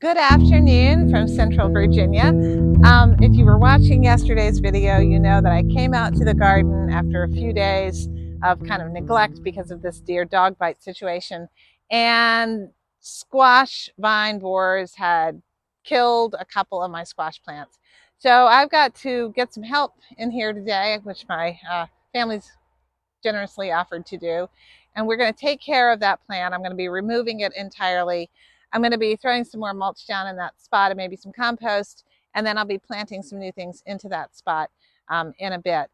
Good afternoon from Central Virginia. If you were watching yesterday's video, you know that I came out to the garden after a few days of kind of neglect because of this deer dog bite situation. And squash vine borers had killed a couple of my squash plants. So I've got to get some help in here today, which my family's generously offered to do. And we're going to take care of that plant. I'm going to be removing it entirely. I'm going to be throwing some more mulch down in that spot and maybe some compost. And then I'll be planting some new things into that spot in a bit.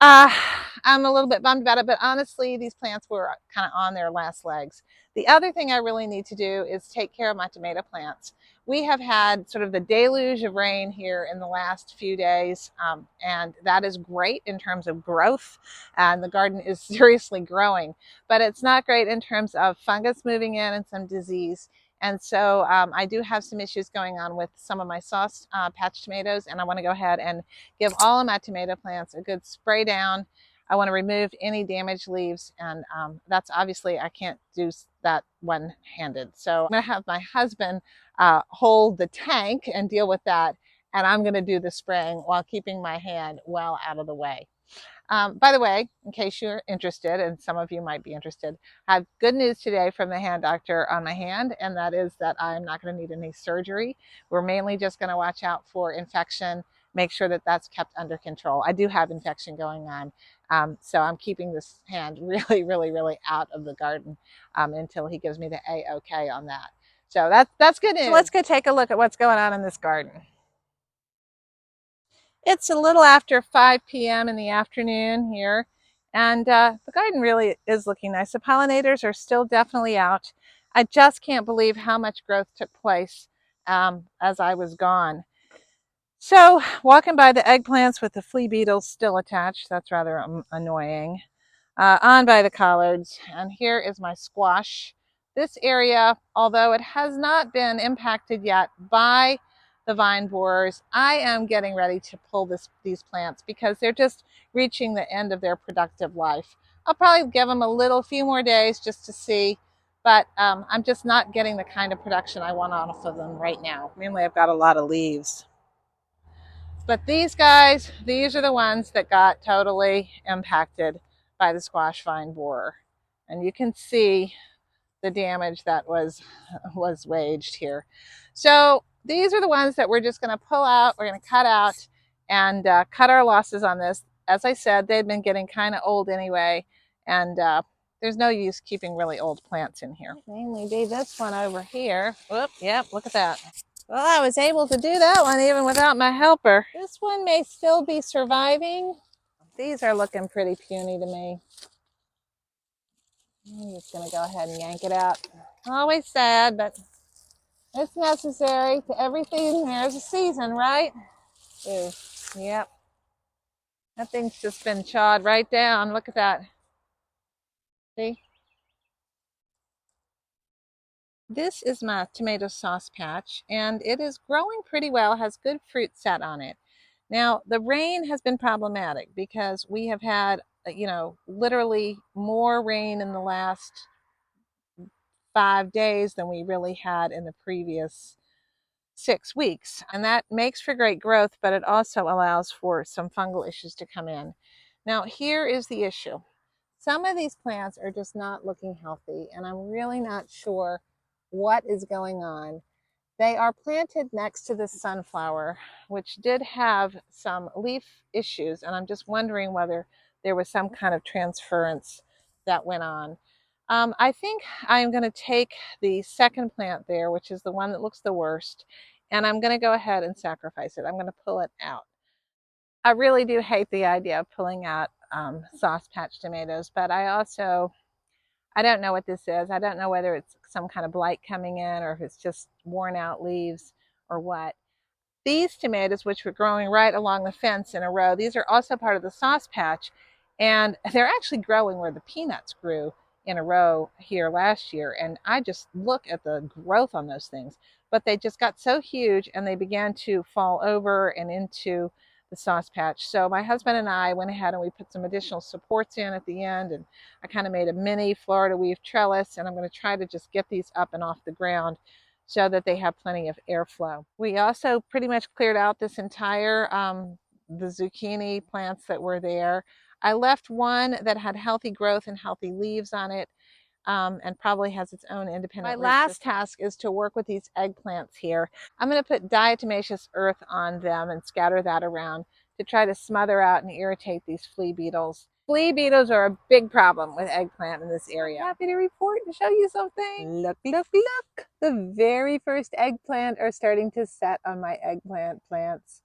Uh, I'm a little bit bummed about it, but honestly, these plants were kind of on their last legs. The other thing I really need to do is take care of my tomato plants. We have had sort of the deluge of rain here in the last few days, and that is great in terms of growth, and the garden is seriously growing, but it's not great in terms of fungus moving in and some disease. And so I do have some issues going on with some of my sauce patch tomatoes, and I want to go ahead and give all of my tomato plants a good spray down. I want to remove any damaged leaves, and that's obviously I can't do that one-handed. So I'm going to have my husband hold the tank and deal with that, and I'm going to do the spraying while keeping my hand well out of the way. By the way, in case you're interested, and some of you might be interested, I have good news today from the hand doctor on my hand, and that is that I'm not going to need any surgery. We're mainly just going to watch out for infection, make sure that that's kept under control. I do have infection going on, so I'm keeping this hand really out of the garden until he gives me the A-OK on that. So that's good news. So let's go take a look at what's going on in this garden. It's a little after 5 p.m. in the afternoon here, and the garden really is looking nice. The pollinators are still definitely out. I just can't believe how much growth took place as I was gone. So walking by the eggplants with the flea beetles still attached, that's rather annoying. On by the collards, and here is my squash. This area, although it has not been impacted yet by the vine borers, I am getting ready to pull these plants because they're just reaching the end of their productive life. I'll probably give them a few more days just to see, but I'm just not getting the kind of production I want off of them right now. Mainly I've got a lot of leaves. But these guys, these are the ones that got totally impacted by the squash vine borer. And you can see the damage that was waged here. So these are the ones that we're just going to pull out. We're going to cut out and cut our losses on this. As I said, they've been getting kind of old anyway, and there's no use keeping really old plants in here. Mainly be this one over here. Whoop, yep, look at that. Well, I was able to do that one even without my helper. This one may still be surviving. These are looking pretty puny to me. I'm just going to go ahead and yank it out. Always sad, but it's necessary. To everything, there's a season, right? Ooh, yep. That thing's just been chawed right down. Look at that. See? This is my tomato sauce patch, and it is growing pretty well, has good fruit set on it. Now, the rain has been problematic because we have had, literally more rain in the last 5 days than we really had in the previous 6 weeks. And that makes for great growth, but it also allows for some fungal issues to come in. Now, here is the issue. Some of these plants are just not looking healthy, and I'm really not sure what is going on. They are planted next to the sunflower, which did have some leaf issues, and I'm just wondering whether there was some kind of transference that went on. I think I'm going to take the second plant there, which is the one that looks the worst, and I'm going to go ahead and sacrifice it. I'm going to pull it out. I really do hate the idea of pulling out sauce patch tomatoes, but I don't know what this is. I don't know whether it's some kind of blight coming in or if it's just worn out leaves or what. These tomatoes, which were growing right along the fence in a row, these are also part of the sauce patch, and they're actually growing where the peanuts grew in a row here last year. And I just look at the growth on those things, but they just got so huge and they began to fall over and into the sauce patch. So my husband and I went ahead and we put some additional supports in at the end, and I kind of made a mini Florida weave trellis, and I'm going to try to just get these up and off the ground so that they have plenty of airflow. We also pretty much cleared out this entire the zucchini plants that were there. I left one that had healthy growth and healthy leaves on it, and probably has its own independent root system. My last task is to work with these eggplants here. I'm going to put diatomaceous earth on them and scatter that around to try to smother out and irritate these flea beetles. Flea beetles are a big problem with eggplant in this area. I'm happy to report and show you something. Look, look, look. The very first eggplant are starting to set on my eggplant plants.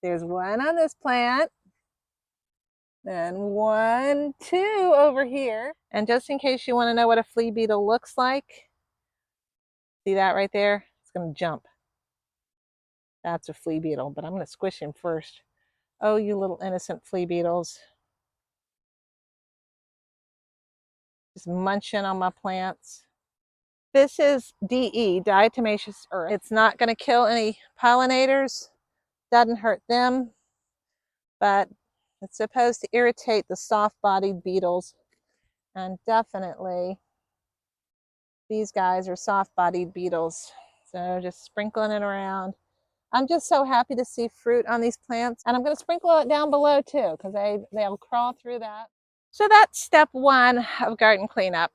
There's one on this plant. And 1, 2 over here. And just in case you want to know what a flea beetle looks like, see that right there? It's going to jump. That's a flea beetle, but I'm going to squish him first. Oh, you little innocent flea beetles. Just munching on my plants. This is DE, diatomaceous earth. It's not going to kill any pollinators, doesn't hurt them, but it's supposed to irritate the soft-bodied beetles. And definitely, these guys are soft-bodied beetles. So just sprinkling it around. I'm just so happy to see fruit on these plants. And I'm going to sprinkle it down below too, because they'll crawl through that. So that's step 1 of garden cleanup.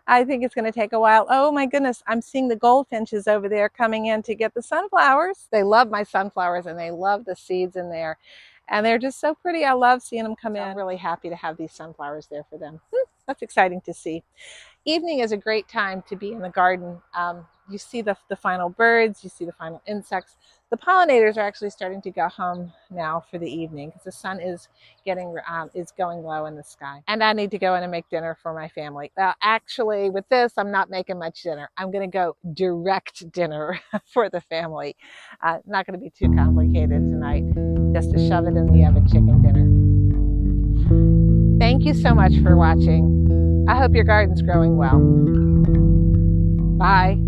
I think it's going to take a while. Oh my goodness, I'm seeing the goldfinches over there coming in to get the sunflowers. They love my sunflowers and they love the seeds in there. And they're just so pretty. I love seeing them come in. I'm really happy to have these sunflowers there for them. That's exciting to see. Evening is a great time to be in the garden. You see the final birds, you see the final insects. The pollinators are actually starting to go home now for the evening because the sun is going low in the sky. And I need to go in and make dinner for my family. Actually, with this, I'm not making much dinner. I'm going to go direct dinner for the family. Not going to be too complicated tonight. Just to shove it in the oven, chicken dinner. Thank you so much for watching. I hope your garden's growing well. Bye.